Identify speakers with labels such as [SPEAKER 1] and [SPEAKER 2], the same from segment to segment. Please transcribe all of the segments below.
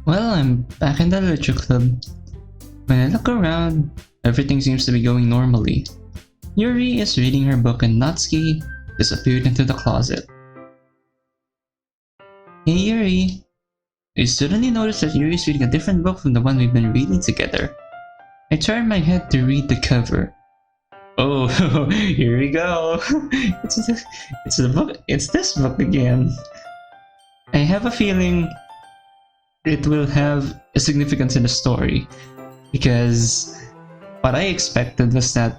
[SPEAKER 1] Well, I'm back in the literature club. When I look around, everything seems to be going normally. Yuri is reading her book and Natsuki disappeared into the closet. Hey Yuri! I suddenly noticed that Yuri is reading a different book from the one we've been reading together. I turned my head to read the cover. Oh, here we go! It's this book again. I have a feeling it will have a significance in the story, because what I expected was that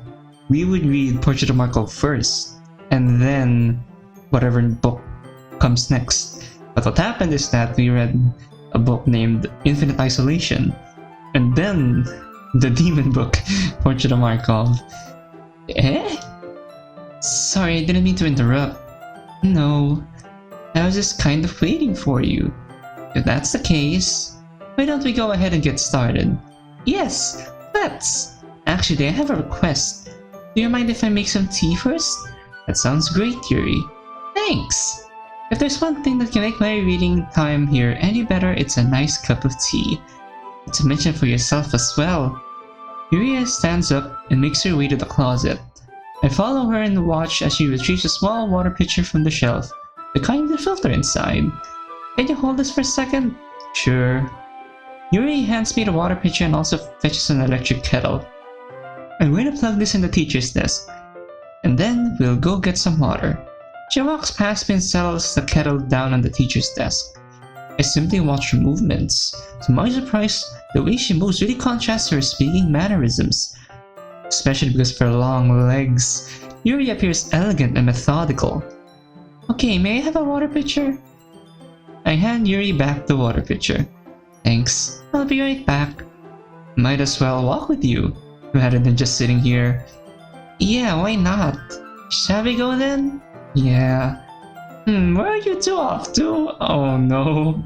[SPEAKER 1] we would read Portrait of Marco first, and then whatever book comes next. But what happened is that we read a book named Infinite Isolation, and then the demon book, Portrait of Markov. Eh? Sorry, I didn't mean to interrupt. No, I was just kind of waiting for you. If that's the case, why don't we go ahead and get started? Yes, let's! Actually, I have a request. Do you mind if I make some tea first? That sounds great, Yuri. Thanks! If there's one thing that can make my reading time here any better, it's a nice cup of tea. Not to mention for yourself as well. Yuri stands up and makes her way to the closet. I follow her and watch as she retrieves a small water pitcher from the shelf, the kind with a filter inside. Can you hold this for a second? Sure. Yuri hands me the water pitcher and also fetches an electric kettle. I'm going to plug this in the teacher's desk, and then we'll go get some water. She walks past me and settles the kettle down on the teacher's desk. I simply watch her movements. To my surprise, the way she moves really contrasts to her speaking mannerisms. Especially because of her long legs, Yuri appears elegant and methodical. Okay, may I have a water pitcher? I hand Yuri back the water pitcher. Thanks, I'll be right back. Might as well walk with you, rather than just sitting here. Yeah, why not? Shall we go then? Yeah. Where are you two off to? Oh no.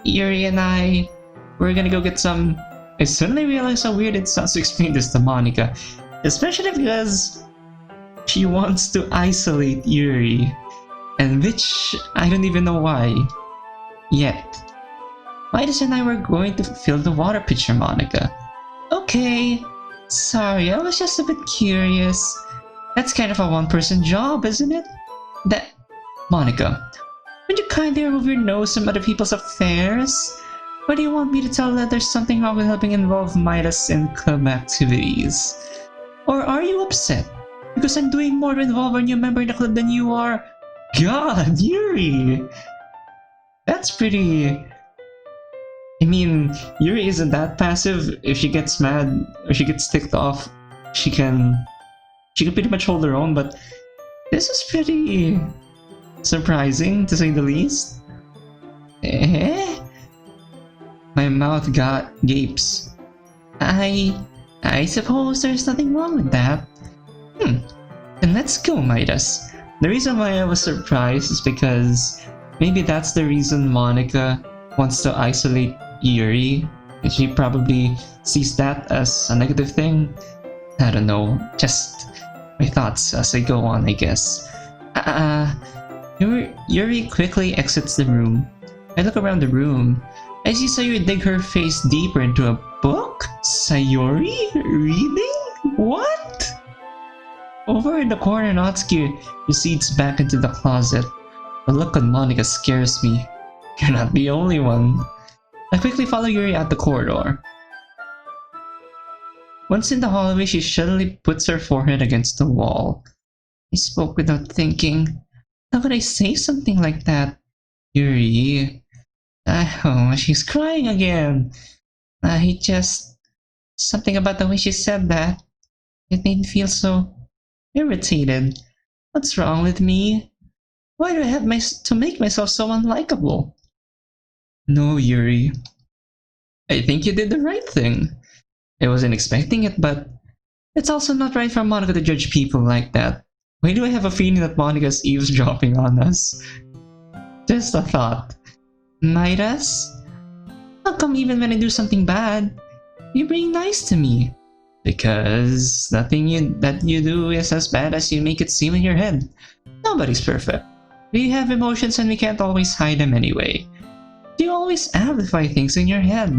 [SPEAKER 1] Yuri and we're gonna go get some... I suddenly realized how weird it sounds to explain this to Monika. Especially because she wants to isolate Yuri. And which, I don't even know why. Yet. Midas and I were going to fill the water pitcher, Monika. Okay. Sorry, I was just a bit curious. That's kind of a one-person job, isn't it? Monika, would you kindly remove your nose from other people's affairs? Why do you want me to tell that there's something wrong with helping involve Midas in club activities? Or are you upset because I'm doing more to involve a new member in the club than you are? God, Yuri! That's pretty... I mean, Yuri isn't that passive. If she gets mad or she gets ticked off, she can pretty much hold her own, but this is pretty surprising, to say the least. My mouth gapes. I suppose there's nothing wrong with that. Then let's go, Midas. The reason why I was surprised is because maybe that's the reason Monika wants to isolate Yuri. She probably sees that as a negative thing. I don't know, just my thoughts as I go on, I guess. Yuri quickly exits the room. I look around the room. I see Sayuri dig her face deeper into a book? Sayuri? Reading? What? Over in the corner, Natsuki recedes back into the closet. The look on Monika scares me. You're not the only one. I quickly follow Yuri out the corridor. Once in the hallway, she suddenly puts her forehead against the wall. I spoke without thinking. How could I say something like that? Yuri... Oh, she's crying again. Something about the way she said that. It made me feel so irritated. What's wrong with me? Why do I have to make myself so unlikable? No, Yuri. I think you did the right thing. I wasn't expecting it, but it's also not right for Monika to judge people like that. Why do I have a feeling that Monika's eavesdropping on us? Just a thought. Midas? How come even when I do something bad, you're being nice to me? Because nothing that you do is as bad as you make it seem in your head. Nobody's perfect. We have emotions and we can't always hide them anyway. You always amplify things in your head.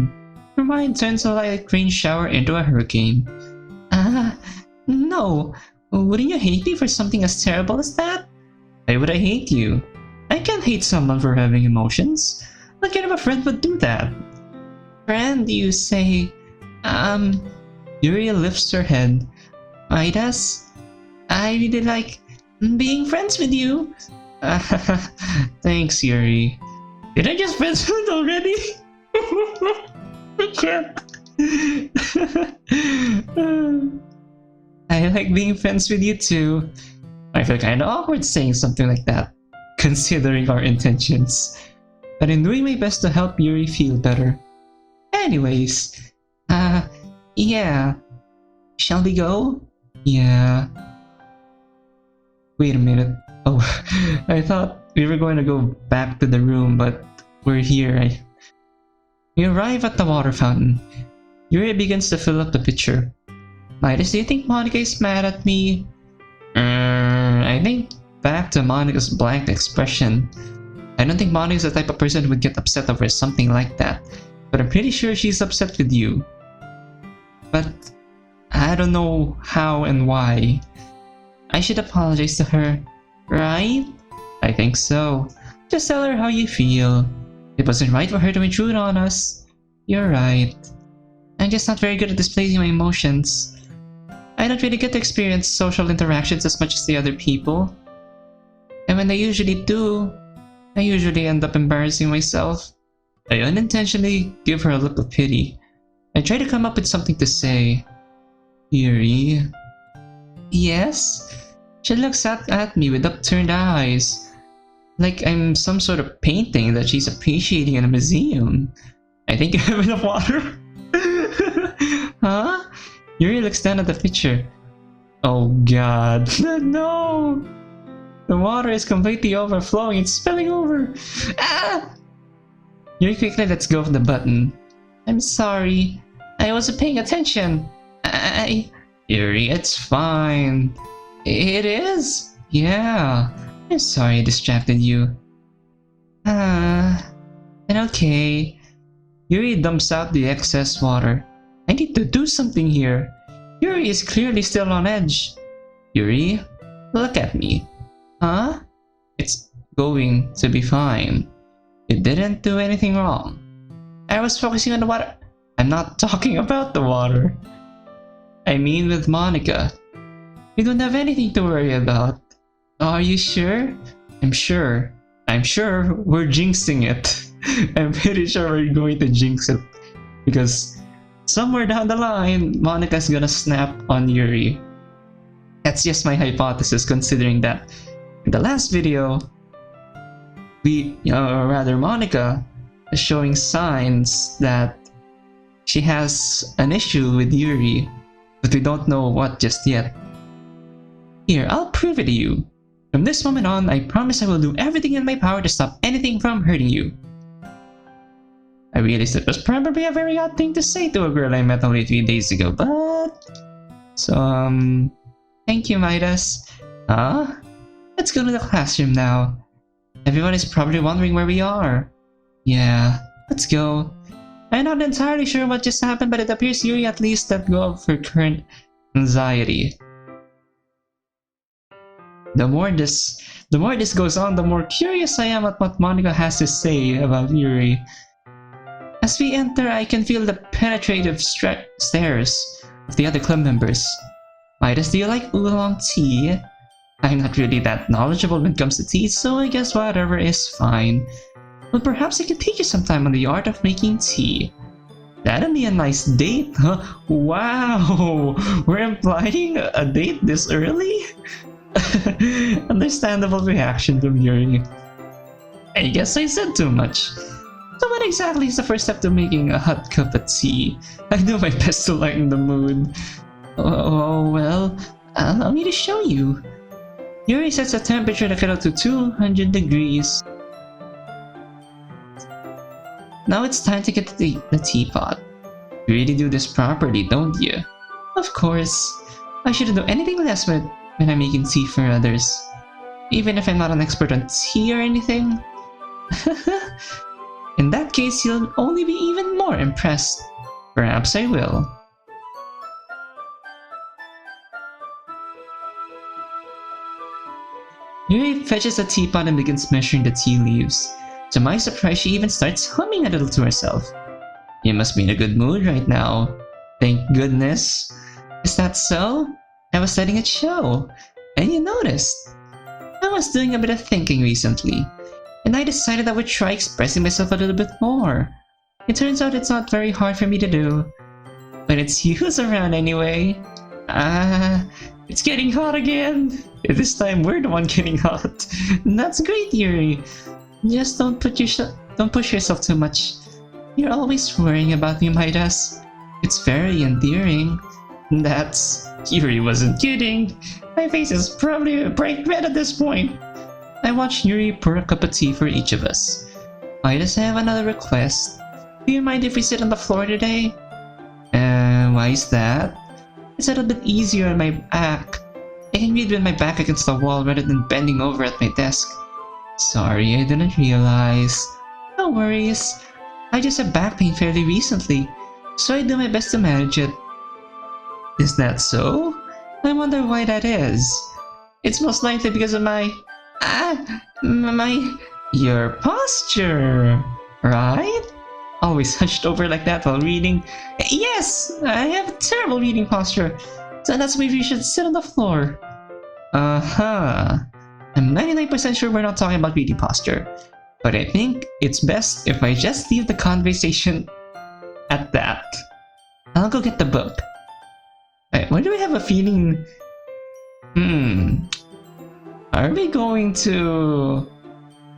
[SPEAKER 1] Your mind turns a light rain shower into a hurricane. No. Wouldn't you hate me for something as terrible as that? Why would I hate you? I can't hate someone for having emotions. What kind of a friend would do that? Friend, you say? Yuri lifts her head. Midas, I really like being friends with you. Thanks, Yuri. Did I just friends with already? I can't. I like being friends with you too. I feel kinda awkward saying something like that, considering our intentions. But I'm doing my best to help Yuri feel better. Anyways, yeah. Shall we go? Yeah. Wait a minute. Oh, I thought we were going to go back to the room, but we're here. We arrive at the water fountain. Yuri begins to fill up the pitcher. Midas, do you think Monika is mad at me? I think back to Monika's blank expression. I don't think Monika is the type of person who would get upset over something like that, but I'm pretty sure she's upset with you. But I don't know how and why. I should apologize to her, right? I think so. Just tell her how you feel. It wasn't right for her to intrude on us. You're right. I'm just not very good at displaying my emotions. I don't really get to experience social interactions as much as the other people. And when I usually do, I usually end up embarrassing myself. I unintentionally give her a look of pity. I try to come up with something to say. Yuri? Yes? She looks at me with upturned eyes. Like I'm some sort of painting that she's appreciating in a museum. I think I have enough water. Huh? Yuri looks down at the picture. Oh god. No! The water is completely overflowing. It's spilling over. Ah! Yuri quickly lets go of the button. I'm sorry. I wasn't paying attention. Yuri, it's fine. It is? Yeah. I'm sorry I distracted you. And okay. Yuri dumps out the excess water. I need to do something here. Yuri is clearly still on edge. Yuri, look at me. Huh? It's going to be fine. You didn't do anything wrong. I was focusing on the water. I'm not talking about the water. I mean with Monika. We don't have anything to worry about. Are you sure? I'm sure. I'm sure we're jinxing it. I'm pretty sure we're going to jinx it. Because somewhere down the line, Monika's gonna snap on Yuri. That's just my hypothesis, considering that in the last video, Monika is showing signs that she has an issue with Yuri, but we don't know what just yet. Here, I'll prove it to you. From this moment on, I promise I will do everything in my power to stop anything from hurting you. I realized it was probably a very odd thing to say to a girl I met only 3 days ago, but... So, thank you, Midas. Let's go to the classroom now. Everyone is probably wondering where we are. Yeah, let's go. I'm not entirely sure what just happened, but it appears Yuri at least let go of her current anxiety. The more this goes on, the more curious I am at what Monika has to say about Yuri. As we enter, I can feel the penetrative stares of the other club members. Midas, do you like oolong tea? I'm not really that knowledgeable when it comes to tea, so I guess whatever is fine. But perhaps I could teach you sometime on the art of making tea. That'd be a nice date, huh? Wow! We're implying a date this early? Understandable reaction from Yuri. I guess I said too much. So what exactly is the first step to making a hot cup of tea? I do my best to lighten the mood. Oh well, allow me to show you. Yuri sets the temperature of the kettle to 200 degrees. Now it's time to get the teapot. You really do this properly, don't you? Of course. I shouldn't do anything less when I'm making tea for others. even if I'm not an expert on tea or anything? In that case, you'll only be even more impressed. Perhaps I will. Yuri fetches a teapot and begins measuring the tea leaves. To my surprise, she even starts humming a little to herself. You must be in a good mood right now. Thank goodness. Is that so? I was letting it show. And you noticed. I was doing a bit of thinking recently, and I decided I would try expressing myself a little bit more. It turns out it's not very hard for me to do. But it's who's around anyway. It's getting hot again. This time we're the one getting hot. That's great, Yuri. Just don't push yourself too much. You're always worrying about me, Midas. It's very endearing. Yuri wasn't kidding. My face is probably a bright red at this point. I watched Yuri pour a cup of tea for each of us. Midas, I have another request. Do you mind if we sit on the floor today? Why is that? It's a little bit easier on my back. I can read with my back against the wall rather than bending over at my desk. Sorry, I didn't realize. No worries. I just had back pain fairly recently, so I do my best to manage it. Is that so? I wonder why that is. It's most likely because of your posture, right? Always hunched over like that while reading. Yes, I have a terrible reading posture, so that's why we should sit on the floor. I'm 99% sure we're not talking about reading posture, but I think it's best if I just leave the conversation at that. I'll go get the book. Why do I have a feeling? Are we going to...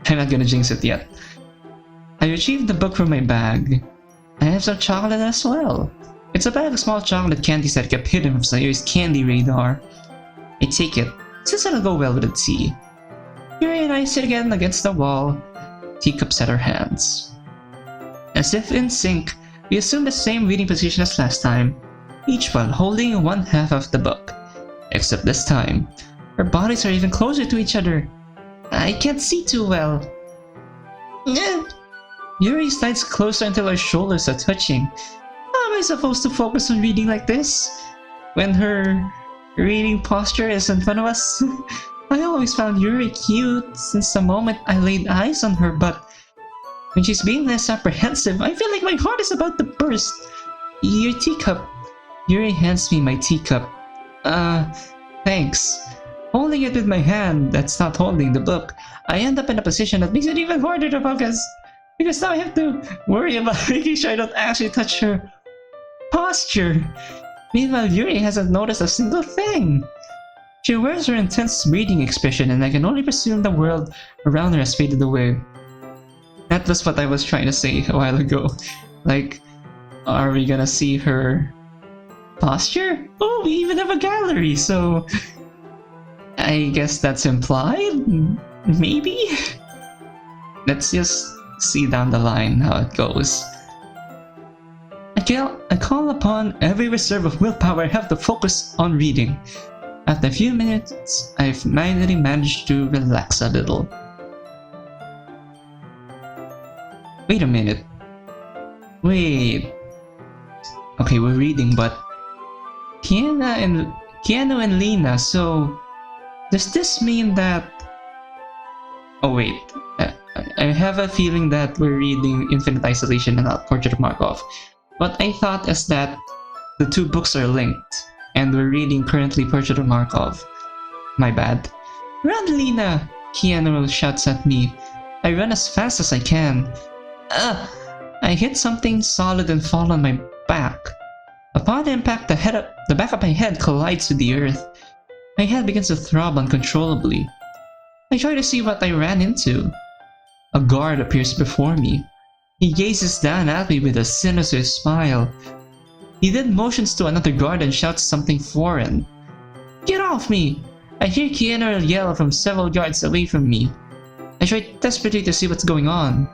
[SPEAKER 1] I'm not gonna jinx it yet. I retrieved the book from my bag. I have some chocolate as well. It's a bag of small chocolate candies that kept hidden from Sayuri's candy radar. I take it, since it'll go well with the tea. Yuri and I sit again against the wall, teacups at our hands. As if in sync, we assume the same reading position as last time, each one holding one half of the book. Except this time, our bodies are even closer to each other. I can't see too well. Yuri slides closer until our shoulders are touching. How am I supposed to focus on reading like this when her reading posture is in front of us? I always found Yuri cute since the moment I laid eyes on her, but when she's being less apprehensive, I feel like my heart is about to burst. Your teacup. Yuri hands me my teacup. Thanks. Holding it with my hand that's not holding the book, I end up in a position that makes it even harder to focus. Because now I have to worry about making sure I don't actually touch her posture. Meanwhile, Yuri hasn't noticed a single thing. She wears her intense reading expression, and I can only presume the world around her has faded away. That was what I was trying to say a while ago. Like, are we gonna see her posture? Oh, we even have a gallery, so I guess that's implied? Maybe? Let's just see down the line how it goes. I call upon every reserve of willpower I have to focus on reading. After a few minutes, I've finally managed to relax a little. Wait a minute. Wait. Okay, we're reading, but Keanu and Lena, so does this mean that... Oh wait, I have a feeling that we're reading Infinite Isolation and not Portrait of Markov. What I thought is that the two books are linked, and we're reading currently Portrait of Markov. My bad. Run, Lena! Keanu shouts at me. I run as fast as I can. I hit something solid and fall on my back. Upon impact, the back of my head collides with the earth. My head begins to throb uncontrollably. I try to see what I ran into. A guard appears before me. He gazes down at me with a sinister smile. He then motions to another guard and shouts something foreign. Get off me! I hear Keanu yell from several yards away from me. I try desperately to see what's going on.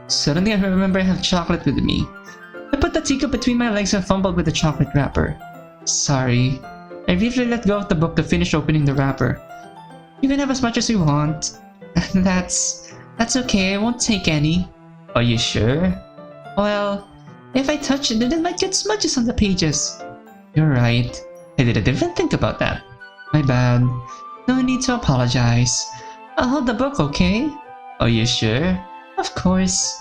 [SPEAKER 1] Suddenly I remember I have chocolate with me. I put the teacup between my legs and fumbled with the chocolate wrapper. Sorry. I briefly let go of the book to finish opening the wrapper. You can have as much as you want. That's okay, I won't take any. Are you sure? Well, if I touch it, then it might get smudges on the pages. You're right. I didn't even think about that. My bad. No need to apologize. I'll hold the book, okay? Are you sure? Of course.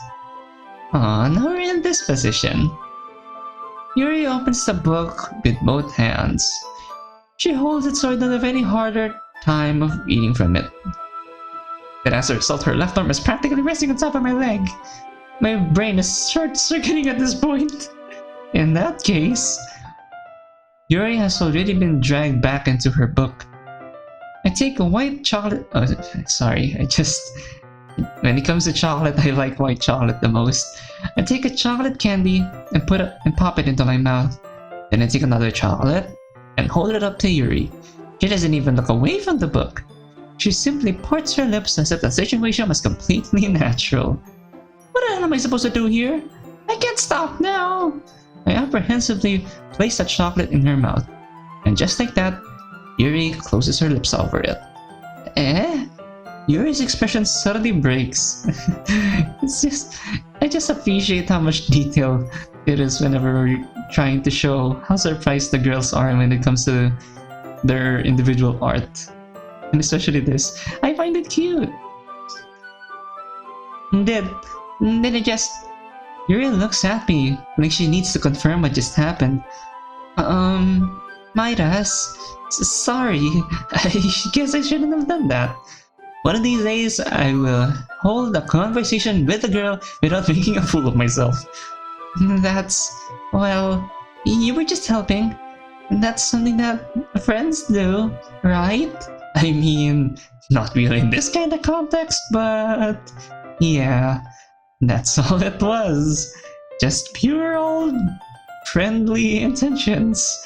[SPEAKER 1] Aw, now we're in this position. Yuri opens the book with both hands. She holds it so I don't have any harder time of eating from it. But as a result, her left arm is practically resting on top of my leg. My brain is short-circuiting at this point. In that case, Yuri has already been dragged back into her book. I take a white chocolate... Oh, sorry, when it comes to chocolate, I like white chocolate the most. I take a chocolate candy and pop it into my mouth. Then I take another chocolate and hold it up to Yuri. She doesn't even look away from the book. She simply parts her lips as if the situation was completely natural. What the hell am I supposed to do here? I can't stop now! I apprehensively place the chocolate in her mouth. And just like that, Yuri closes her lips over it. Eh? Yuri's expression suddenly breaks. I just appreciate how much detail it is whenever we're trying to show how surprised the girls are when it comes to their individual art. And especially this. I find it cute. Then Yuri looks at me like she needs to confirm what just happened. Midas, sorry. I guess I shouldn't have done that. One of these days, I will hold a conversation with a girl without making a fool of myself. Well, you were just helping. That's something that friends do, right? I mean, not really in this kind of context, but yeah, that's all it was. Just pure old friendly intentions.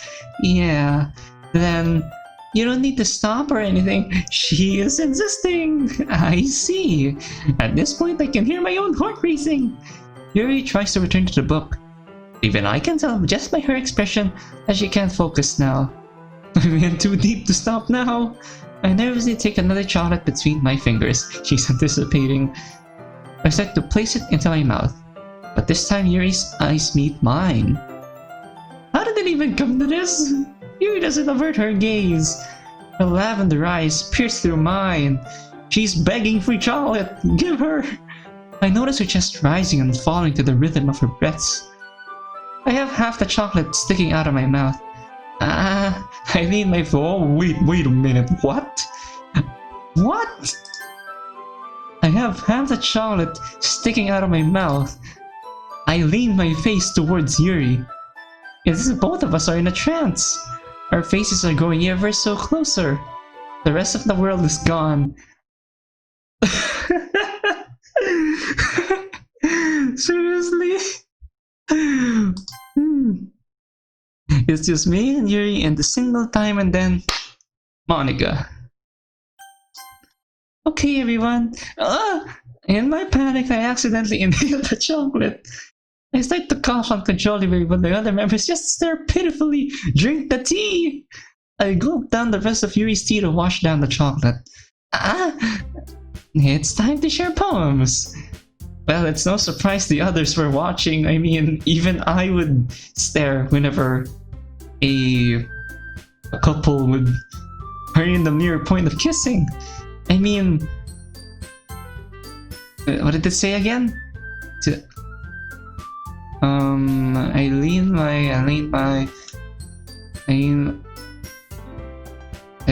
[SPEAKER 1] Yeah, then you don't need to stop or anything. She is insisting. I see. At this point, I can hear my own heart racing. Yuri tries to return to the book. Even I can tell just by her expression that she can't focus now. I'm in too deep to stop now. I nervously take another chocolate between my fingers. She's anticipating. I start to place it into my mouth. But this time Yuri's eyes meet mine. How did it even come to this? Yuri doesn't avert her gaze. Her lavender eyes pierce through mine. She's begging for chocolate. Give her! I notice her chest rising and falling to the rhythm of her breaths. I have half the chocolate sticking out of my mouth. I lean my... Oh, wait a minute. What? What? I have half the chocolate sticking out of my mouth. I lean my face towards Yuri. It's as if both of us are in a trance. Our faces are going ever so closer. The rest of the world is gone. Seriously? It's just me and Yuri and the single time and then Monika. Okay everyone. In my panic I accidentally inhaled the chocolate. I start to cough uncontrollably but the other members just stare pitifully. Drink the tea! I gulp down the rest of Yuri's tea to wash down the chocolate. It's time to share poems. Well, it's no surprise the others were watching. I mean, even I would stare whenever a couple would hurry in the near point of kissing. I mean, what did it say again? I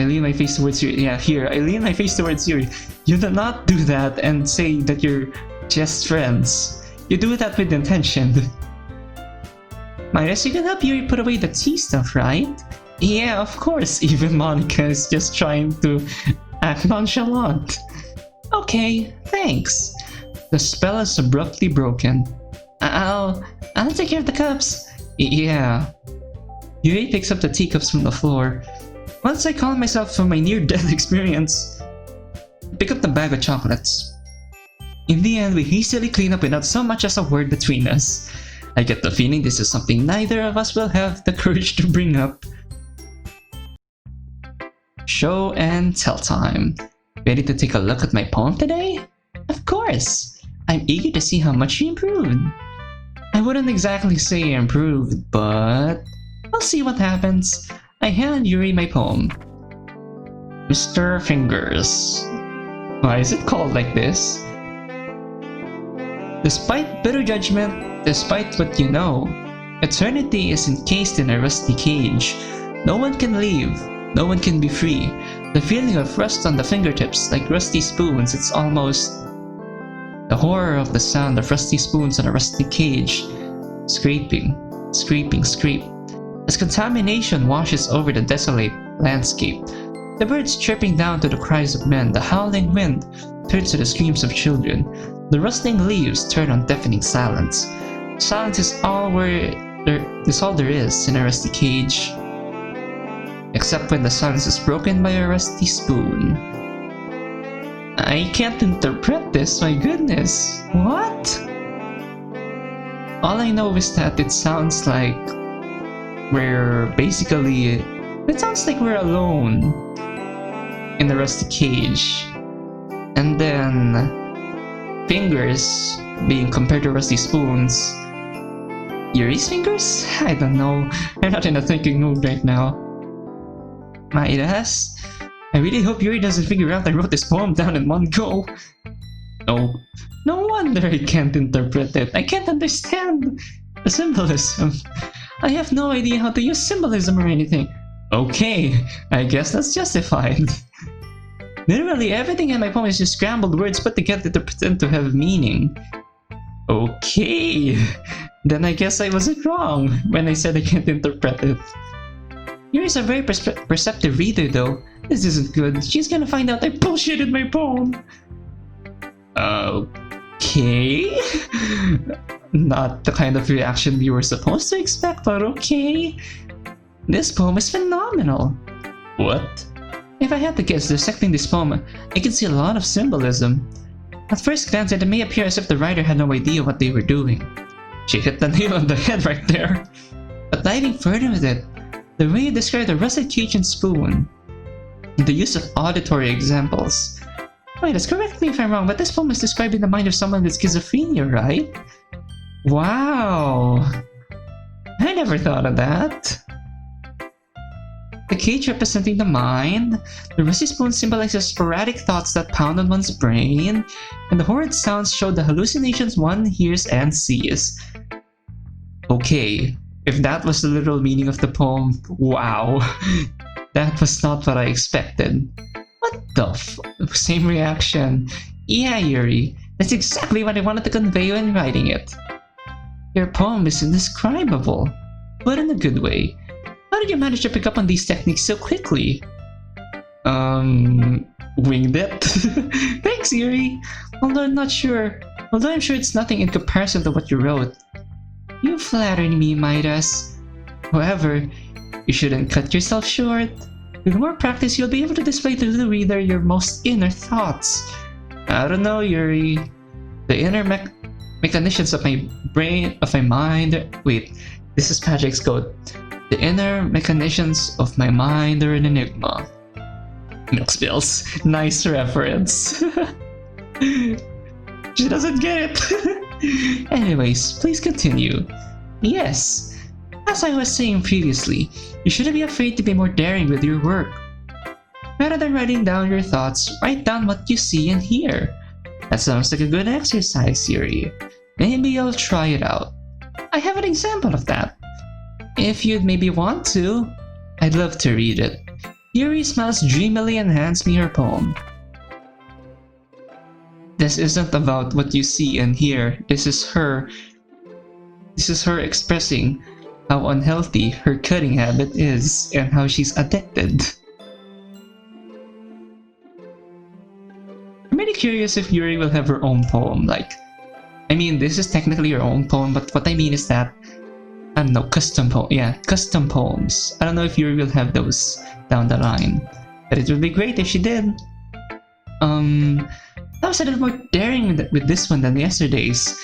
[SPEAKER 1] lean my face towards you. Yeah, here. I lean my face towards you. You do not do that and say that you're just friends. You do that with intention. Midas, you can help Yuri put away the tea stuff, right? Yeah, of course. Even Monika is just trying to act nonchalant. Okay, thanks. The spell is abruptly broken. I'll take care of the cups. Yeah. Yuri picks up the teacups from the floor. Once I calm myself from my near-death experience, I pick up the bag of chocolates. In the end, we hastily clean up without so much as a word between us. I get the feeling this is something neither of us will have the courage to bring up. Show and tell time. Ready to take a look at my poem today? Of course! I'm eager to see how much you improved. I wouldn't exactly say improved, but we'll see what happens. I hand Yuri my poem. Mr. Fingers. Why is it called like this? Despite bitter judgment, despite what you know, eternity is encased in a rusty cage. No one can leave, no one can be free. The feeling of rust on the fingertips, like rusty spoons, it's almost the horror of the sound of rusty spoons on a rusty cage. Scraping, scraping, scrape. As contamination washes over the desolate landscape, the birds chirping down to the cries of men, the howling wind turns to the screams of children. The rustling leaves turn on deafening silence. Silence is all there is in a rusty cage. Except when the silence is broken by a rusty spoon. I can't interpret this, my goodness. What? All I know is that it sounds like it sounds like we're alone in the rusty cage. And then fingers being compared to rusty spoons. Yuri's fingers? I don't know. I'm not in a thinking mood right now. Midas? I really hope Yuri doesn't figure out I wrote this poem down in one go. No wonder I can't interpret it. I can't understand the symbolism. I have no idea how to use symbolism or anything. Okay, I guess that's justified. Literally everything in my poem is just scrambled words put together to pretend to have meaning. Okay, then I guess I wasn't wrong when I said I can't interpret it. Yuri's a very perceptive reader though. This isn't good. She's gonna find out I bullshitted my poem. Okay. Not the kind of reaction we were supposed to expect, but okay. This poem is phenomenal. What? If I had to guess, dissecting this poem, I could see a lot of symbolism. At first glance, it may appear as if the writer had no idea what they were doing. She hit the nail on the head right there. But diving further with it, the way you described the rusted cage and spoon, and the use of auditory examples. Wait, correct me if I'm wrong, but this poem is describing the mind of someone with schizophrenia, right? Wow! I never thought of that. The cage representing the mind, the rusty spoon symbolizes sporadic thoughts that pound on one's brain, and the horrid sounds show the hallucinations one hears and sees. Okay, if that was the literal meaning of the poem, wow. That was not what I expected. What the same reaction. Yeah, Yuri, that's exactly what I wanted to convey when writing it. Your poem is indescribable, but in a good way. How did you manage to pick up on these techniques so quickly? Winged it. Thanks, Yuri. Although I'm sure it's nothing in comparison to what you wrote. You flatter me, Midas. However, you shouldn't cut yourself short. With more practice, you'll be able to display to the reader your most inner thoughts. I don't know, Yuri. The inner mechanicians of my brain, of my mind. Wait, this is Patrick's code. The inner mechanicians of my mind are an enigma. Milk spills. Nice reference. She doesn't get it. Anyways, please continue. Yes, as I was saying previously, you shouldn't be afraid to be more daring with your work. Rather than writing down your thoughts, write down what you see and hear. That sounds like a good exercise, Yuri. Maybe I'll try it out. I have an example of that. If you'd maybe want to, I'd love to read it. Yuri smiles dreamily and hands me her poem. This isn't about what you see and hear. This is her expressing how unhealthy her cutting habit is and how she's addicted. I'm really curious if Yuri will have her own poem. I mean, this is technically her own poem, but what I mean is that, I don't know, custom poems. I don't know if Yuri will have those down the line, but it would be great if she did. I was a little more daring with this one than yesterday's.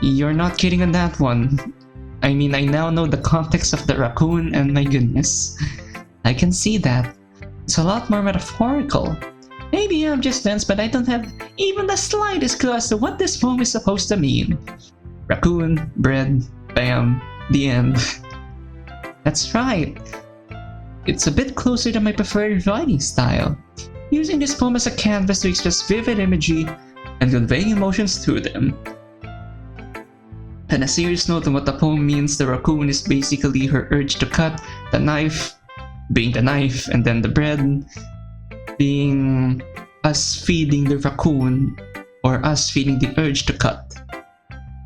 [SPEAKER 1] You're not kidding on that one. I mean, I now know the context of the raccoon, and my goodness, I can see that. It's a lot more metaphorical. Maybe I'm just dense, but I don't have even the slightest clue as to what this poem is supposed to mean. Raccoon, bread, bam, the end. That's right. It's a bit closer to my preferred writing style, using this poem as a canvas to express vivid imagery and convey emotions through them. And a serious note on what the poem means, the raccoon is basically her urge to cut, the knife being the knife, and then the bread being us feeding the raccoon, or us feeding the urge to cut.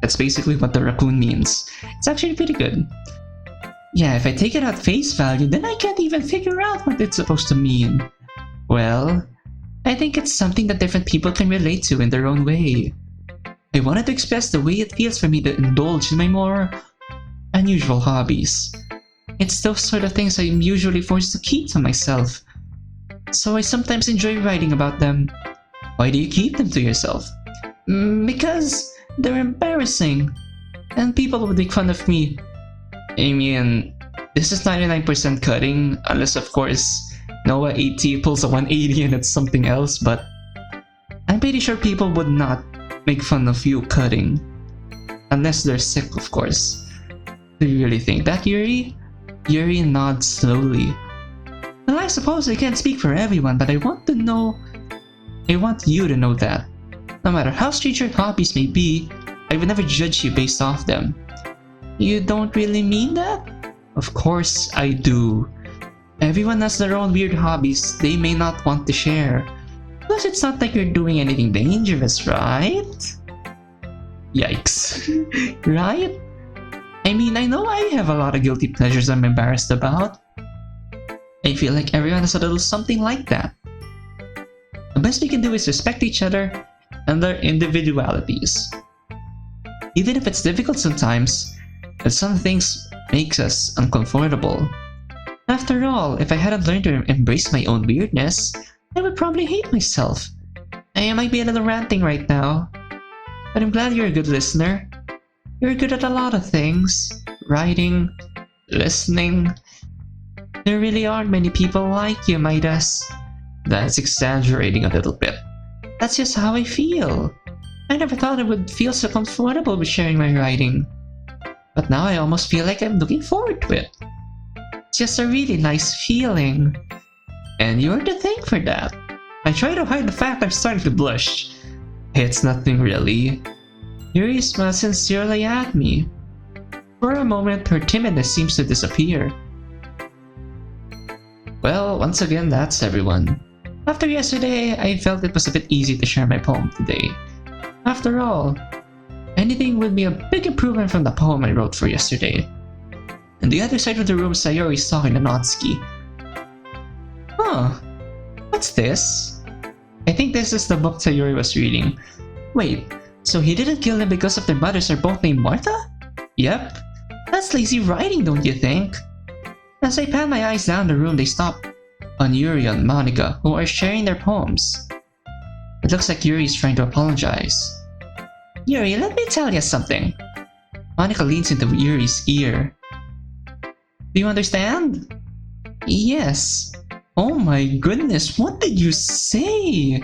[SPEAKER 1] That's basically what the raccoon means. It's actually pretty good. Yeah, if I take it at face value, then I can't even figure out what it's supposed to mean. Well, I think it's something that different people can relate to in their own way. I wanted to express the way it feels for me to indulge in my more unusual hobbies. It's those sort of things I'm usually forced to keep to myself, so I sometimes enjoy writing about them. Why do you keep them to yourself? Because they're embarrassing, and people would make fun of me. I mean, this is 99% cutting, unless of course Noa-AT pulls a 180 and it's something else, but I'm pretty sure people would not make fun of you cutting. Unless they're sick, of course. Do you really think that, Yuri? Yuri nods slowly. Well, I suppose I can't speak for everyone, but I want you to know that no matter how strange your hobbies may be, I would never judge you based off them. You don't really mean that? Of course I do. Everyone has their own weird hobbies they may not want to share. Plus, it's not like you're doing anything dangerous, right? Yikes. Right? I mean, I know I have a lot of guilty pleasures I'm embarrassed about. I feel like everyone has a little something like that. The best we can do is respect each other and their individualities. Even if it's difficult sometimes, and some things makes us uncomfortable. After all, if I hadn't learned to embrace my own weirdness, I would probably hate myself. I might be a little ranting right now, but I'm glad you're a good listener. You're good at a lot of things. Writing, listening. There really aren't many people like you, Midas. That's exaggerating a little bit. That's just how I feel. I never thought I would feel so comfortable with sharing my writing. But now I almost feel like I'm looking forward to it. It's just a really nice feeling. And you're to thank for that. I try to hide the fact I'm starting to blush. It's nothing really. Yuri smiles sincerely at me. For a moment, her timidness seems to disappear. Well, once again, that's everyone. After yesterday, I felt it was a bit easy to share my poem today. After all, anything would be a big improvement from the poem I wrote for yesterday. On the other side of the room, Sayori is talking to Natsuki. Huh, what's this? I think this is the book Sayori was reading. Wait, so he didn't kill them because of their mothers are both named Martha? Yep, that's lazy writing, don't you think? As I pan my eyes down the room, they stop on Yuri and Monika, who are sharing their poems. It looks like Yuri is trying to apologize. Yuri, let me tell you something. Monika leans into Yuri's ear. Do you understand? Yes. Oh my goodness, what did you say?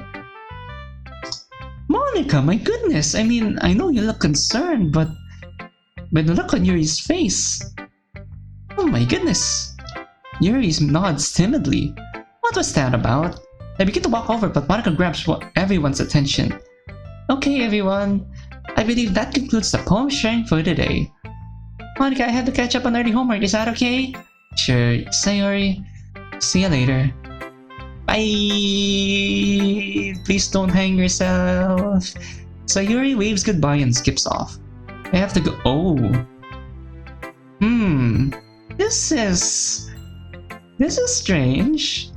[SPEAKER 1] Monika, my goodness, I mean, I know you look concerned, but the look on Yuri's face. Oh my goodness. Yuri nods timidly. What was that about? I begin to walk over, but Monika grabs everyone's attention. Okay, everyone. I believe that concludes the poem sharing for today. Monika, I have to catch up on early homework. Is that okay? Sure, Sayori. See you later. Bye! Please don't hang yourself. Sayori waves goodbye and skips off. I have to go. Oh. This is strange.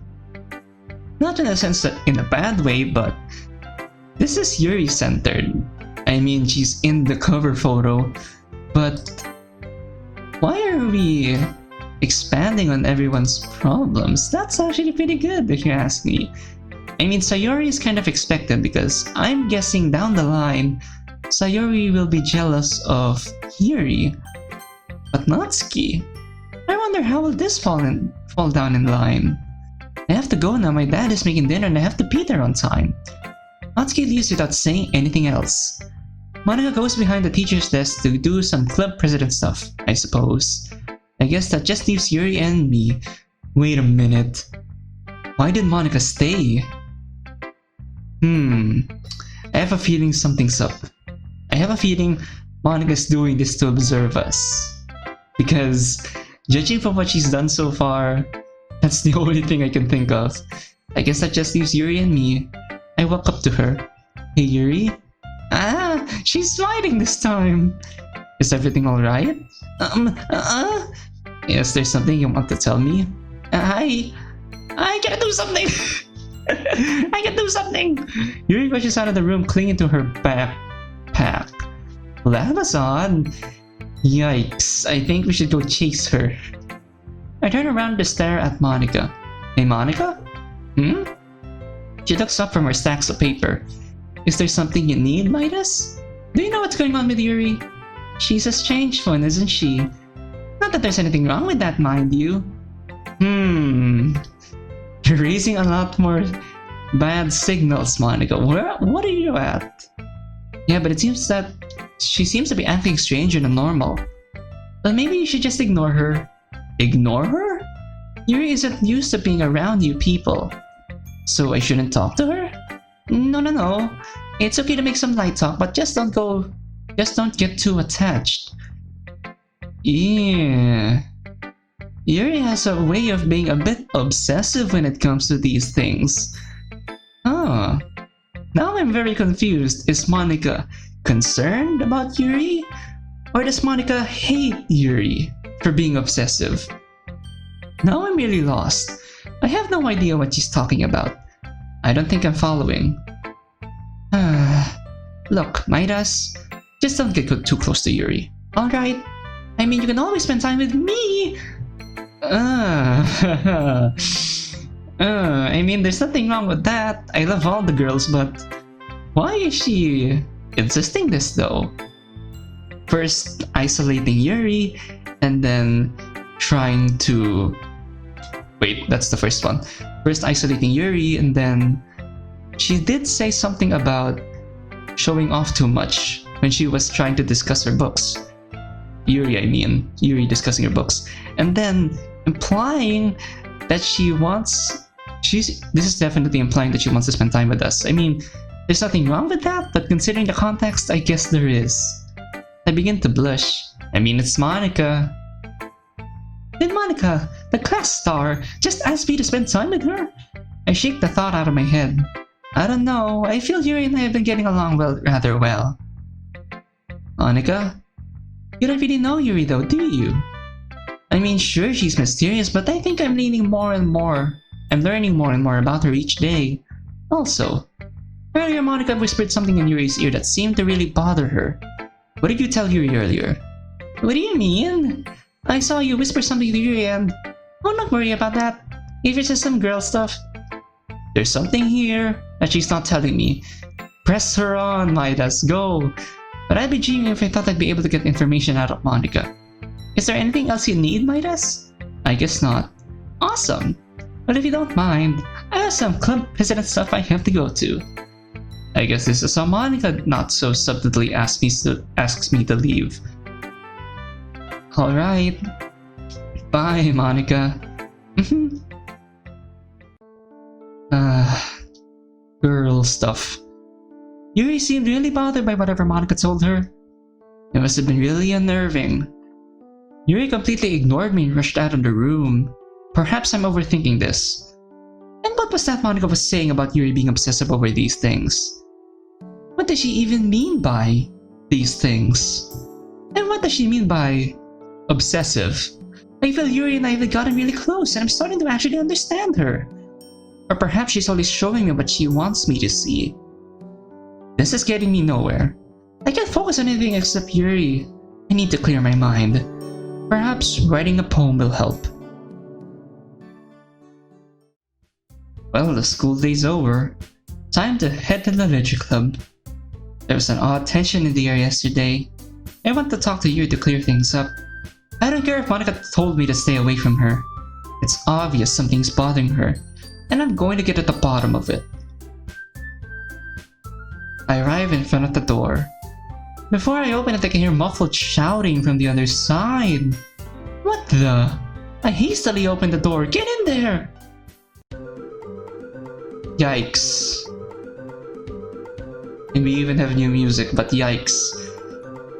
[SPEAKER 1] Not in a sense that in a bad way, but this is Yuri centered. I mean, she's in the cover photo, but why are we expanding on everyone's problems? That's actually pretty good if you ask me. I mean, Sayori is kind of expected because I'm guessing down the line, Sayori will be jealous of Yuri. But Natsuki, I wonder how will this fall down in line? I have to go now, my dad is making dinner and I have to be there on time. Natsuki leaves without saying anything else. Monika goes behind the teacher's desk to do some club president stuff, I suppose. I guess that just leaves Yuri and me. Wait a minute. Why did Monika stay? I have a feeling something's up. I have a feeling Monika's doing this to observe us. Because, judging from what she's done so far, that's the only thing I can think of. I guess that just leaves Yuri and me. I walk up to her. Hey Yuri? Ah! She's smiling this time! Is everything alright? Yes, there's something you want to tell me? I can do something! I can do something! Yuri rushes out of the room clinging to her backpack. Well, that was odd. Yikes, I think we should go chase her. I turn around to stare at Monika. Hey Monika? She looks up from her stacks of paper. Is there something you need, Midas? Do you know what's going on with Yuri? She's a strange one, isn't she? Not that there's anything wrong with that, mind you. You're raising a lot more bad signals, Monika. What are you at? Yeah, but it seems that she seems to be acting stranger than normal. Well, maybe you should just ignore her. Ignore her? Yuri isn't used to being around you people. So I shouldn't talk to her? No. It's okay to make some light talk, but just don't get too attached. Yeah. Yuri has a way of being a bit obsessive when it comes to these things. Now I'm very confused. Is Monika concerned about Yuri? Or does Monika hate Yuri for being obsessive? Now I'm really lost. I have no idea what she's talking about. I don't think I'm following. Look, Midas, just don't get too close to Yuri. Alright? I mean, you can always spend time with me! I mean, there's nothing wrong with that. I love all the girls, but why is she insisting this though? First isolating Yuri, and then trying to... Wait, that's the first one. First isolating Yuri, and then she did say something about showing off too much when she was trying to discuss her books. Yuri discussing her books. And then implying that this is definitely implying that she wants to spend time with us. I mean, there's nothing wrong with that, but considering the context, I guess there is. I begin to blush. I mean, it's Monika. Did Monika, the class star, just ask me to spend time with her? I shake the thought out of my head. I don't know, I feel Yuri and I have been getting along rather well. Monika? You don't really know Yuri though, do you? I mean, sure, she's mysterious, but I think I'm learning more and more about her each day. Also, earlier Monika whispered something in Yuri's ear that seemed to really bother her. What did you tell Yuri earlier? What do you mean? I saw you whisper something to Yuri and... Oh, don't worry about that. If it's just some girl stuff. There's something here that she's not telling me. Press her on, Midas, go! But I'd be dreaming if I thought I'd be able to get information out of Monika. Is there anything else you need, Midas? I guess not. Awesome! But if you don't mind, I have some club president stuff I have to go to. I guess this is how Monika not so subtly asks me to leave. Alright. Bye, Monika. Girl stuff. Yuri seemed really bothered by whatever Monika told her. It must have been really unnerving. Yuri completely ignored me and rushed out of the room. Perhaps I'm overthinking this. And what was that Monika was saying about Yuri being obsessive over these things? What does she even mean by these things? And what does she mean by obsessive? I feel Yuri and I have gotten really close and I'm starting to actually understand her. Or perhaps she's only showing me what she wants me to see. This is getting me nowhere. I can't focus on anything except Yuri. I need to clear my mind. Perhaps writing a poem will help. Well, the school day's over. Time to head to the literature club. There was an odd tension in the air yesterday. I want to talk to Yuri to clear things up. I don't care if Monika told me to stay away from her. It's obvious something's bothering her. and I'm going to get at the bottom of it. I arrive in front of the door. Before I open it, I can hear muffled shouting from the other side. What the? I hastily open the door. Get in there! Yikes. And we even have new music, but yikes.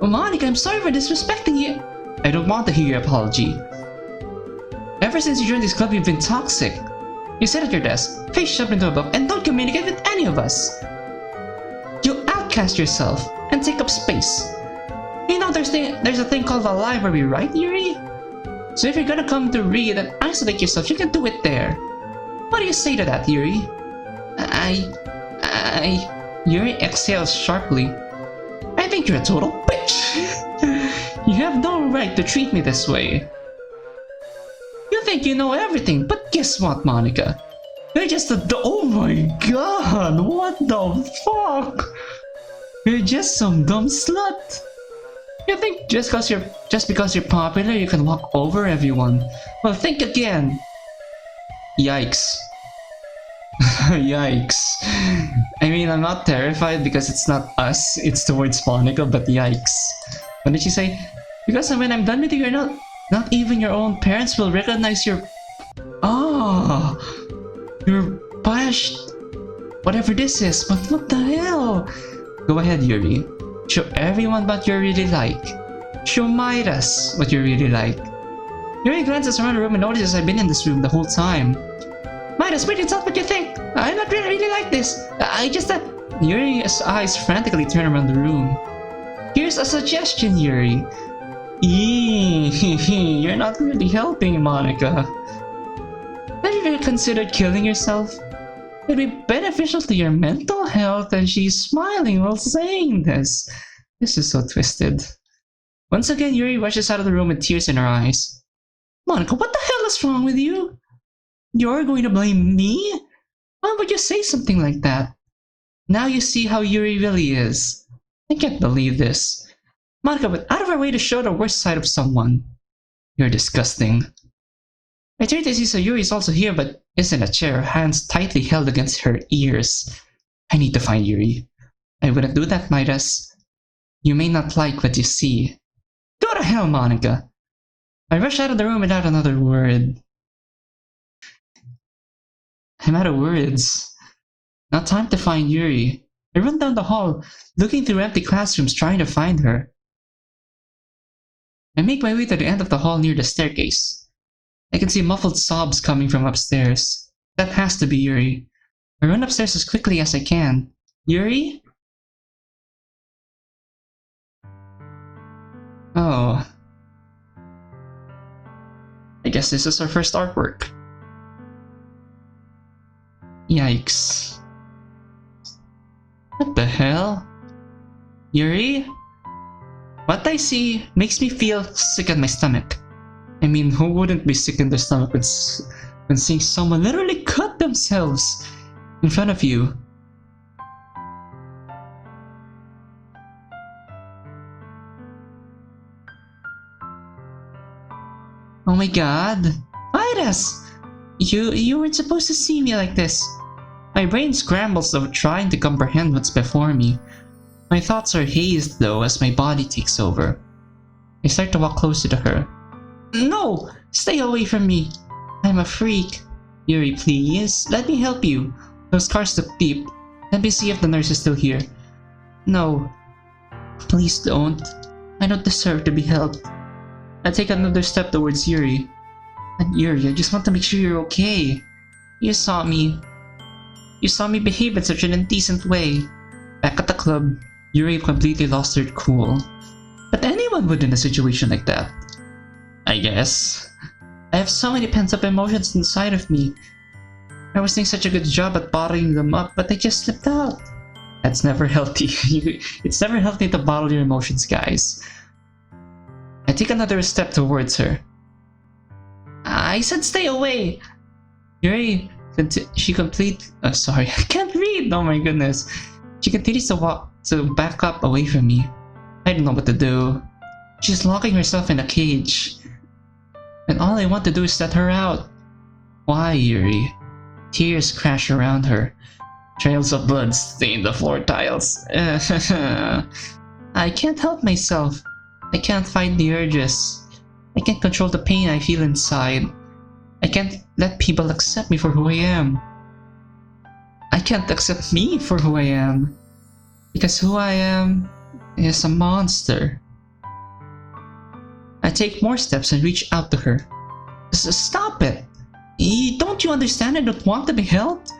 [SPEAKER 1] Oh, Monika, I'm sorry for disrespecting you. I don't want to hear your apology. Ever since you joined this club, you've been toxic. You sit at your desk, face shoved into a book, and don't communicate with any of us. You outcast yourself and take up space. You know there's a thing called a library, right, Yuri? So if you're gonna come to read and isolate yourself, you can do it there. What do you say to that, Yuri? Yuri exhales sharply. I think you're a total bitch. You have no right to treat me this way. You think you know everything, but guess what, Monika? You're just oh my god, what the fuck? You're just some dumb slut. You think just because you're popular, you can walk over everyone? Well, think again. Yikes. Yikes. I mean, I'm not terrified because it's not us, it's towards Monika, but yikes. What did she say? Because when I'm done with you, not even your own parents will recognize your... Ah, your biased... whatever this is, but what the hell? Go ahead, Yuri. Show everyone what you really like. Show Midas what you really like. Yuri glances around the room and notices I've been in this room the whole time. Midas, wait, tell what you think. I'm not really like this. Yuri's eyes frantically turn around the room. Here's a suggestion, Yuri. You're not really helping, Monika. Have you ever considered killing yourself? It'd be beneficial to your mental health, and she's smiling while saying this. This is so twisted. Once again, Yuri rushes out of the room with tears in her eyes. Monika, what the hell is wrong with you? You're going to blame me? Why would you say something like that? Now you see how Yuri really is. I can't believe this. Monika went out of her way to show the worst side of someone. You're disgusting. I turn to see Sayuri is also here, but is in a chair, hands tightly held against her ears. I need to find Yuri. I wouldn't do that, Midas. You may not like what you see. Go to hell, Monika. I rush out of the room without another word. I'm out of words. Not time to find Yuri. I run down the hall, looking through empty classrooms trying to find her. I make my way to the end of the hall near the staircase. I can see muffled sobs coming from upstairs. That has to be Yuri. I run upstairs as quickly as I can. Yuri? Oh. I guess this is our first artwork. Yikes. What the hell? Yuri? What I see makes me feel sick at my stomach. I mean, who wouldn't be sick in their stomach when seeing someone literally cut themselves in front of you? Oh my god! Midas! You weren't supposed to see me like this. My brain scrambles of trying to comprehend what's before me. My thoughts are hazed though as my body takes over. I start to walk closer to her. No! Stay away from me! I'm a freak. Yuri, please, let me help you. Those scars look deep. Let me see if the nurse is still here. No. Please don't. I don't deserve to be helped. I take another step towards Yuri. And Yuri, I just want to make sure you're okay. You saw me behave in such an indecent way. Back at the club, Yuri completely lost her cool. But anyone would in a situation like that. I guess. I have so many pent-up emotions inside of me. I was doing such a good job at bottling them up, but they just slipped out. That's never healthy. It's never healthy to bottle your emotions, guys. I take another step towards her. I said stay away! Yuri, sorry, I can't read! Oh my goodness. She continues to back up away from me. I don't know what to do. She's locking herself in a cage. And all I want to do is let her out. Why, Yuri? Tears crash around her. Trails of blood stain the floor tiles. I can't help myself. I can't fight the urges. I can't control the pain I feel inside. I can't let people accept me for who I am. I can't accept me for who I am. Because who I am is a monster. I take more steps and reach out to her. Stop it! Don't you understand I don't want to be helped?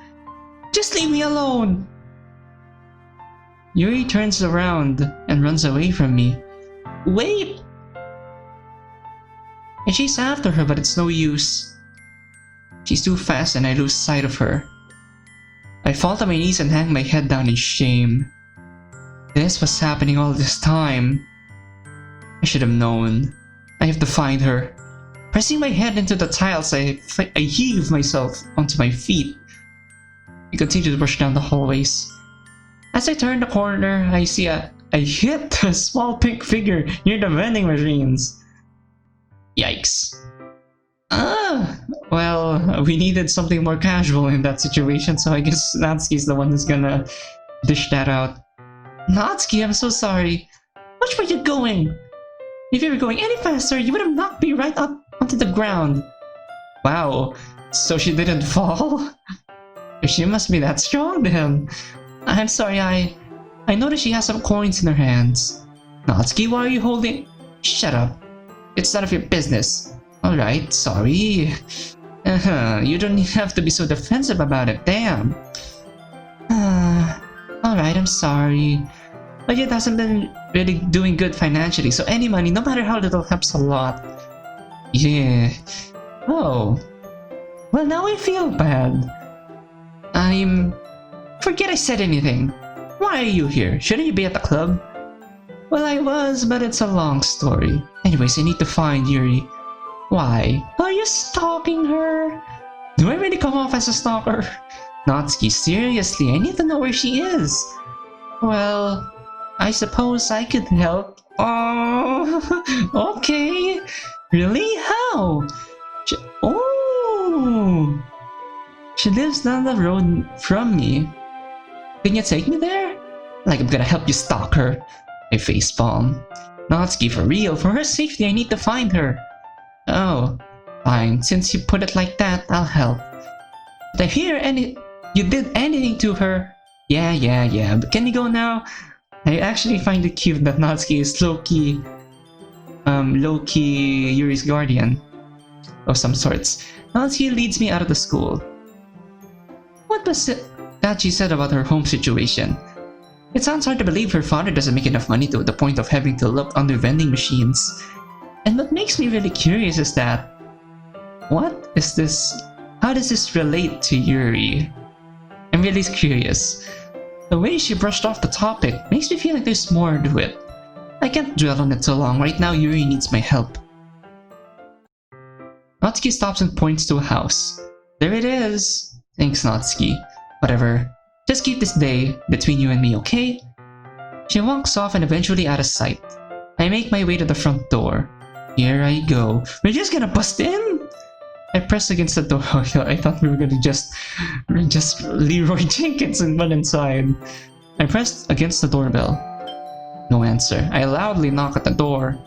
[SPEAKER 1] Just leave me alone! Yuri turns around and runs away from me. Wait! I chase after her, but it's no use. She's too fast and I lose sight of her. I fall to my knees and hang my head down in shame. This was happening all this time. I should have known. I have to find her. Pressing my head into the tiles, I heave myself onto my feet. I continue to rush down the hallways. As I turn the corner, I hit a small pink figure near the vending machines. Yikes. Well, we needed something more casual in that situation, so I guess Natsuki's the one who's gonna dish that out. Natsuki, I'm so sorry. Which way are you going? If you were going any faster, you would have knocked me right up onto the ground. Wow, so she didn't fall? She must be that strong then. I'm sorry, I noticed she has some coins in her hands. Natsuki, why are you holding— Shut up. It's none of your business. Alright, sorry. You don't have to be so defensive about it, damn. Alright, I'm sorry. But it hasn't been really doing good financially, so any money, no matter how little, helps a lot. Yeah. Oh. Well, now I feel bad. Forget I said anything. Why are you here? Shouldn't you be at the club? Well, I was, but it's a long story. Anyways, I need to find Yuri. Why? Are you stalking her? Do I really come off as a stalker? Natsuki, seriously, I need to know where she is. Well, I suppose I could help. Oh, okay. Really? How? Oh! She lives down the road from me. Can you take me there? Like I'm gonna help you stalk her. I facepalm. Natsuki, for real, for her safety, I need to find her. Oh, fine. Since you put it like that, I'll help. But if you did anything to her, yeah, but can you go now? I actually find it cute that Natsuki is low-key Yuri's guardian of some sorts. Natsuki leads me out of the school. What was it that she said about her home situation? It sounds hard to believe her father doesn't make enough money to the point of having to look under vending machines. And what makes me really curious is that, what is this? How does this relate to Yuri? I'm really curious. The way she brushed off the topic makes me feel like there's more to it. I can't dwell on it so long. Right now, Yuri needs my help. Natsuki stops and points to a house. There it is! Thanks, Natsuki. Whatever. Just keep this day between you and me, okay? She walks off and eventually out of sight. I make my way to the front door. Here I go. We're just gonna bust in? I press against the door. I thought we were gonna just Leroy Jenkins and run inside. I pressed against the doorbell. No answer. I loudly knock at the door.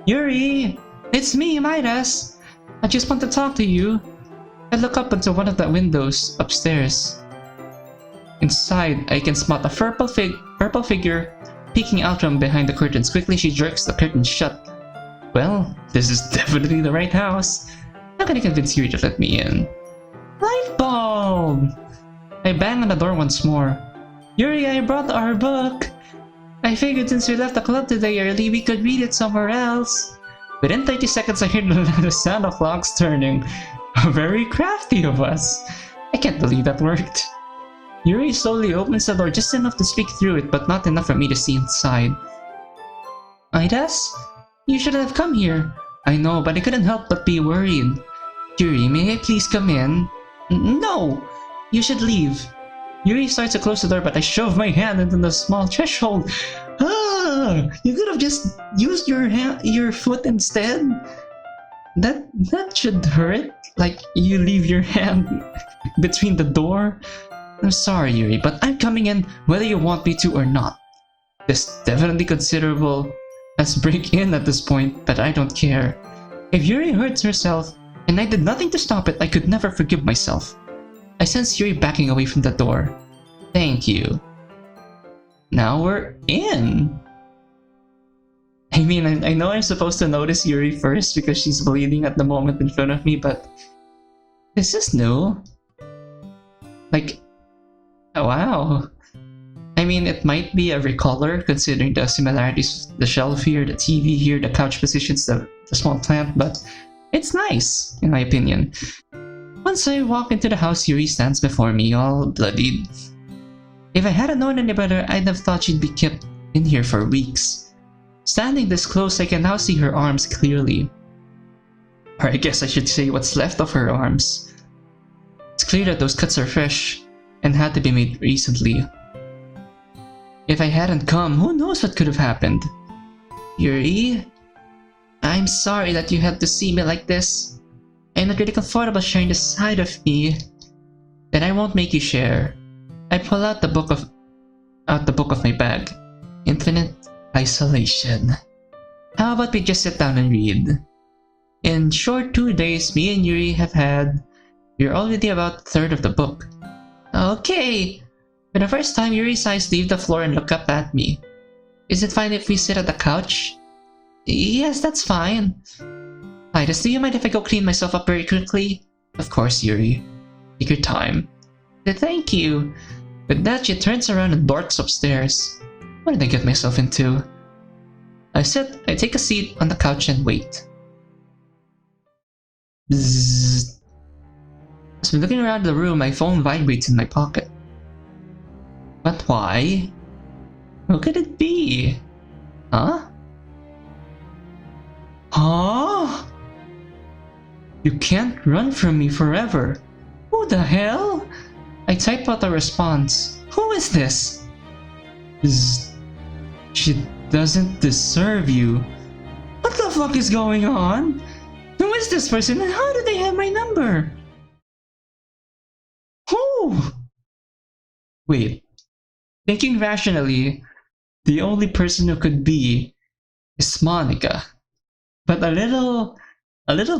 [SPEAKER 1] Yuri! It's me, Midas! I just want to talk to you. I look up into one of the windows upstairs. Inside, I can spot a purple figure peeking out from behind the curtains. Quickly, she jerks the curtain shut. Well, this is definitely the right house. How can I convince Yuri to let me in? Light bulb! I bang on the door once more. Yuri, I brought our book. I figured since we left the club today early, we could read it somewhere else. Within 30 seconds, I hear the sound of locks turning. Very crafty of us. I can't believe that worked. Yuri slowly opens the door just enough to speak through it, but not enough for me to see inside. Midas? You should have come here. I know, but I couldn't help but be worried. Yuri, may I please come in? No! You should leave. Yuri starts to close the door, but I shove my hand into the small threshold. Ah! You could have just used your foot instead. That should hurt. Like, you leave your hand between the door. I'm sorry, Yuri, but I'm coming in whether you want me to or not. This definitely considerable as break-in at this point, but I don't care. If Yuri hurts herself, and I did nothing to stop it, I could never forgive myself. I sense Yuri backing away from the door. Thank you. Now we're in. I mean, I know I'm supposed to notice Yuri first because she's bleeding at the moment in front of me, but this is new. Like, wow. I mean, it might be a recolor considering the similarities, the shelf here, the TV here, the couch positions, the small plant, but it's nice, in my opinion. Once I walk into the house, Yuri stands before me, all bloodied. If I hadn't known any better, I'd have thought she'd be kept in here for weeks. Standing this close, I can now see her arms clearly. Or I guess I should say what's left of her arms. It's clear that those cuts are fresh and had to be made recently. If I hadn't come, who knows what could have happened? Yuri? I'm sorry that you had to see me like this. I'm not really comfortable sharing this side of me. Then I won't make you share. I pull out the book of my bag. Infinite Isolation. How about we just sit down and read? In short 2 days, me and Yuri you're already about a third of the book. Okay. For the first time, Yuri's eyes leave the floor and look up at me. Is it fine if we sit at the couch? Yes, that's fine. Midas, do you mind if I go clean myself up very quickly? Of course, Yuri. Take your time. Thank you. With that, she turns around and darts upstairs. What did I get myself into? I take a seat on the couch and wait. Bzzz. As I'm looking around the room, my phone vibrates in my pocket. But why? Who could it be? Huh? Huh? You can't run from me forever. Who the hell? I type out a response. Who is this? She doesn't deserve you. What the fuck is going on? Who is this person and how do they have my number? Who? Wait. Thinking rationally, the only person who could be is Monika. But a little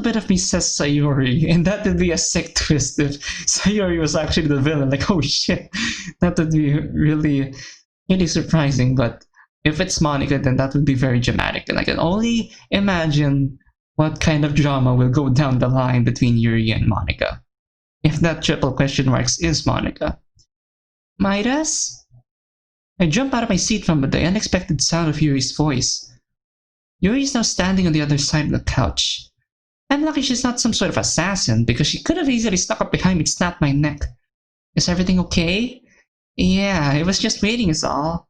[SPEAKER 1] bit of me says Sayori, and that would be a sick twist if Sayori was actually the villain. Like, oh shit, that would be really surprising. But if it's Monika, then that would be very dramatic, and I can only imagine what kind of drama will go down the line between Yuri and Monika. If that triple question marks is Monika. Midas? I jump out of my seat from the unexpected sound of Yuri's voice. Yuri is now standing on the other side of the couch. I'm lucky she's not some sort of assassin because she could have easily stuck up behind me and snapped my neck. Is everything okay? Yeah, it was just waiting is all.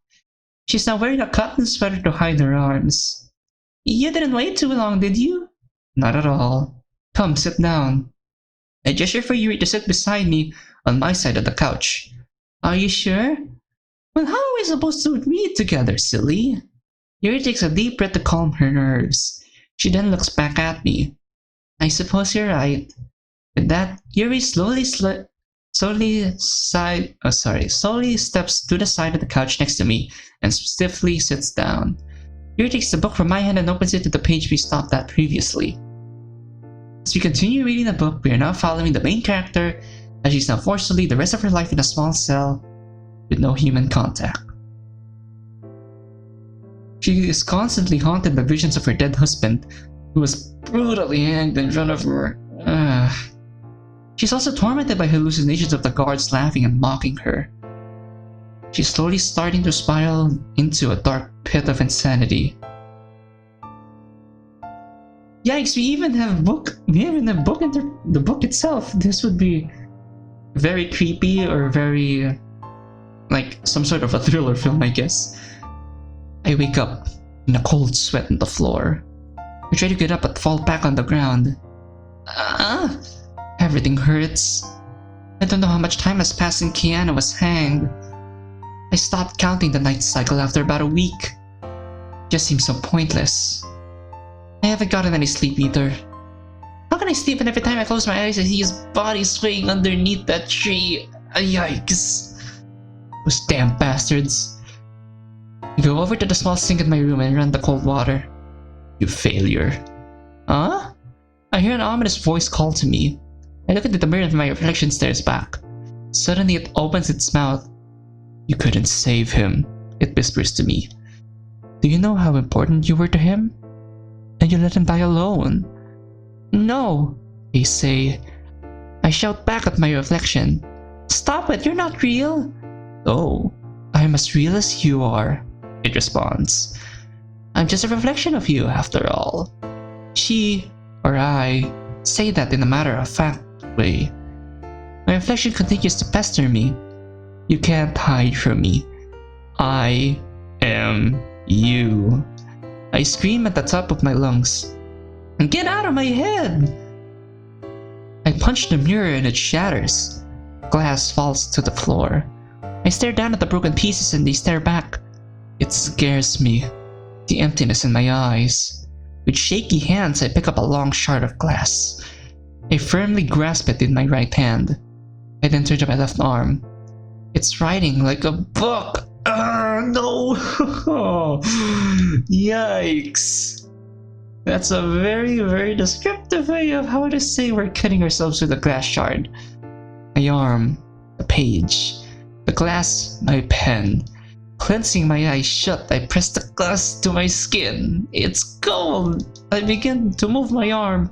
[SPEAKER 1] She's now wearing a cotton sweater to hide her arms. You didn't wait too long, did you? Not at all. Come, sit down. I gesture for Yuri to sit beside me on my side of the couch. Are you sure? Well, how are we supposed to read together, silly? Yuri takes a deep breath to calm her nerves. She then looks back at me. I suppose you're right. With that, Yuri slowly steps to the side of the couch next to me and stiffly sits down. Yuri takes the book from my hand and opens it to the page we stopped at previously. As we continue reading the book, we are now following the main character as she's now forced to lead the rest of her life in a small cell with no human contact. She is constantly haunted by visions of her dead husband, who was brutally hanged in front of her. She's also tormented by hallucinations of the guards laughing and mocking her. She's slowly starting to spiral into a dark pit of insanity. Yikes, we even have book in the book itself. This would be very creepy or very like some sort of a thriller film, I guess. I wake up in a cold sweat on the floor. I try to get up but fall back on the ground. Everything hurts. I don't know how much time has passed since Kiana was hanged. I stopped counting the night cycle after about a week. It just seems so pointless. I haven't gotten any sleep either. when I sleep and every time I close my eyes I see his body swaying underneath that tree. Yikes. Those damn bastards. I go over to the small sink in my room and run the cold water. You failure. Huh? I hear an ominous voice call to me. I look into the mirror and my reflection stares back. Suddenly it opens its mouth. You couldn't save him, it whispers to me. Do you know how important you were to him? And you let him die alone. No, they say. I shout back at my reflection. Stop it, you're not real. Oh, I'm as real as you are, it responds. I'm just a reflection of you, after all. She, or I, say that in a matter-of-fact way. My reflection continues to pester me. You can't hide from me. I am you. I scream at the top of my lungs. Get out of my head! I punch the mirror and it shatters. Glass falls to the floor. I stare down at the broken pieces and they stare back. It scares me. The emptiness in my eyes. With shaky hands, I pick up a long shard of glass. I firmly grasp it in my right hand. I then turn to my left arm. It's writing like a book. No! Yikes. That's a very, very descriptive way of how to say we're cutting ourselves with a glass shard. My arm, the page, the glass, my pen. Clencing my eyes shut, I press the glass to my skin. It's cold. I begin to move my arm.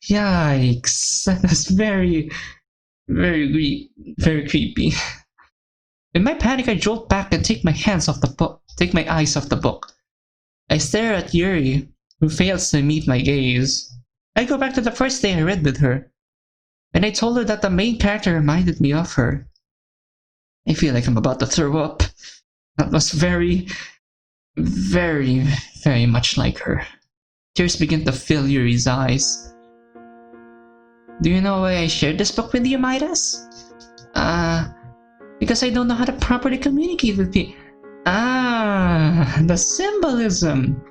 [SPEAKER 1] Yikes. That's very creepy. In my panic, I jolt back and take my eyes off the book. I stare at Yuri, who fails to meet my gaze. I go back to the first day I read with her, and I told her that the main character reminded me of her. I feel like I'm about to throw up. That was very much like her. Tears begin to fill Yuri's eyes. Do you know why I shared this book with you, Midas? Because I don't know how to properly communicate with people. The symbolism.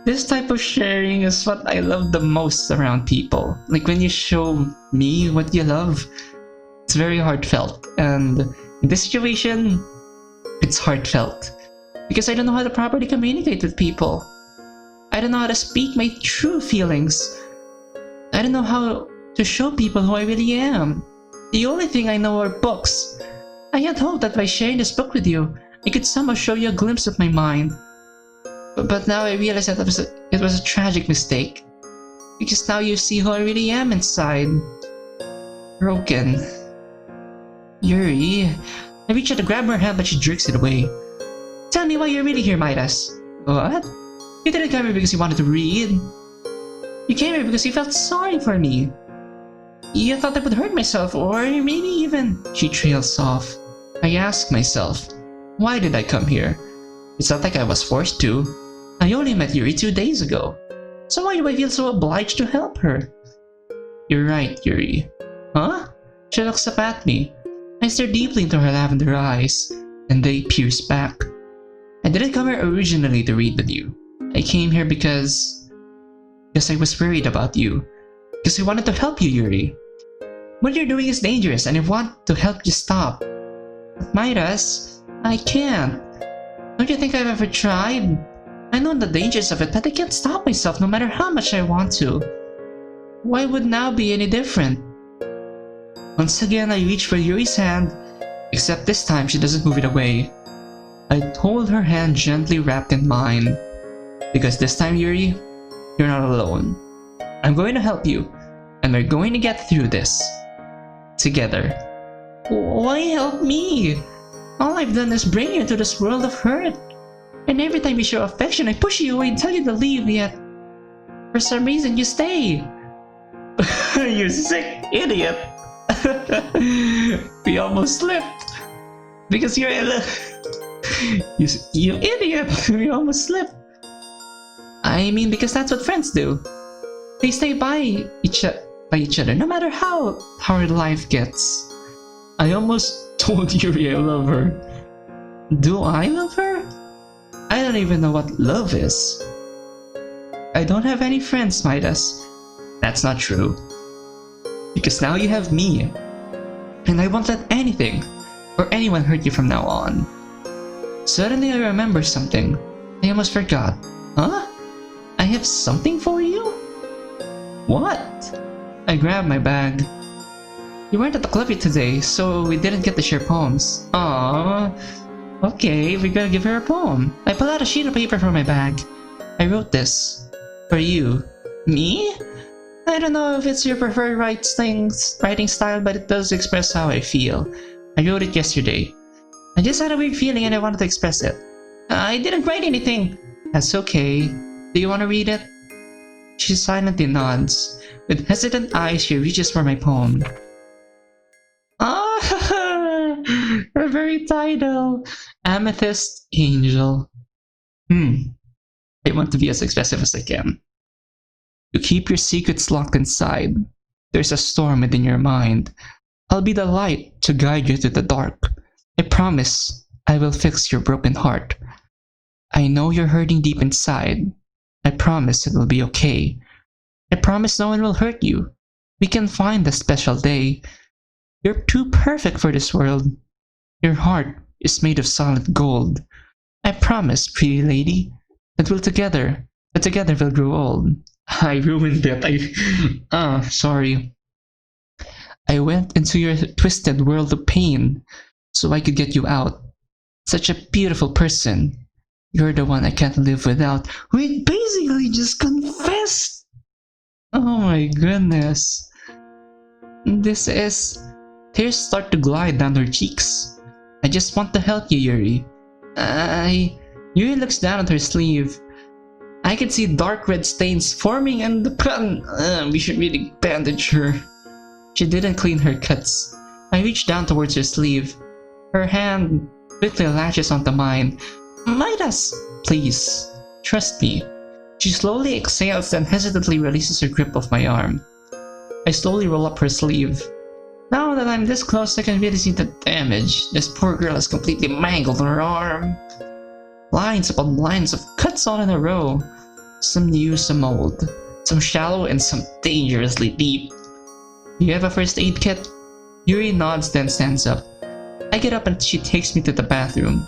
[SPEAKER 1] This type of sharing is what I love the most around people. Like when you show me what you love, it's very heartfelt. And in this situation, it's heartfelt. Because I don't know how to properly communicate with people. I don't know how to speak my true feelings. I don't know how to show people who I really am. The only thing I know are books. I had hoped that by sharing this book with you, I could somehow show you a glimpse of my mind. But now I realize that it was a tragic mistake. Because now you see who I really am inside. Broken. Yuri. I reach out to grab her hand but she jerks it away. Tell me why you're really here, Midas. What? You didn't come here because you wanted to read. You came here because you felt sorry for me. You thought I would hurt myself, or maybe even... She trails off. I ask myself, why did I come here? It's not like I was forced to. I only met Yuri 2 days ago. So why do I feel so obliged to help her? You're right, Yuri. Huh? She looks up at me. I stare deeply into her lavender eyes, and they pierce back. I didn't come here originally to read with you. I came here because I was worried about you. Because I wanted to help you, Yuri. What you're doing is dangerous and I want to help you stop. But Midas, I can't. Don't you think I've ever tried? I know the dangers of it, but I can't stop myself no matter how much I want to. Why would now be any different? Once again, I reach for Yuri's hand, except this time she doesn't move it away. I hold her hand gently wrapped in mine. Because this time, Yuri, you're not alone. I'm going to help you, and we're going to get through this. Together. Why help me? All I've done is bring you into this world of hurt. And every time you show affection, I push you away and tell you to leave, yet for some reason you stay. You sick idiot. We almost slipped. Because you're you idiot. We almost slipped. I mean, because that's what friends do. They stay by each other, no matter how hard life gets. I almost told Yuri I love her. Do I love her? I don't even know what love is. I don't have any friends, Midas. That's not true. Because now you have me. And I won't let anything or anyone hurt you from now on. Suddenly I remember something. I almost forgot. Huh? I have something for you? What? I grabbed my bag. You weren't at the club today, so we didn't get to share poems. Aww. Okay, we're gonna give her a poem. I pulled out a sheet of paper from my bag. I wrote this. For you. Me? I don't know if it's your preferred writing style, but it does express how I feel. I wrote it yesterday. I just had a weird feeling and I wanted to express it. I didn't write anything. That's okay. Do you want to read it? She silently nods. With hesitant eyes, she reaches for my poem. Ah, her very title. Amethyst Angel. I want to be as expressive as I can. You keep your secrets locked inside. There's a storm within your mind. I'll be the light to guide you through the dark. I promise I will fix your broken heart. I know you're hurting deep inside. I promise it will be okay. I promise no one will hurt you. We can find a special day. You're too perfect for this world. Your heart is made of solid gold. I promise, pretty lady, that together we'll grow old. I ruined it. Sorry. I went into your twisted world of pain so I could get you out. Such a beautiful person. You're the one I can't live without. We basically just confessed. Oh my goodness. Tears start to glide down her cheeks. I just want to help you, Yuri. Yuri looks down at her sleeve. I can see dark red stains forming and the pen. We should really bandage her. She didn't clean her cuts. I reach down towards her sleeve. Her hand quickly latches onto mine. Midas! Please, trust me. She slowly exhales and hesitantly releases her grip of my arm. I slowly roll up her sleeve. Now that I'm this close, I can really see the damage. This poor girl has completely mangled her arm. Lines upon lines of cuts all in a row. Some new, some old. Some shallow and some dangerously deep. Do you have a first aid kit? Yuri nods then stands up. I get up and she takes me to the bathroom.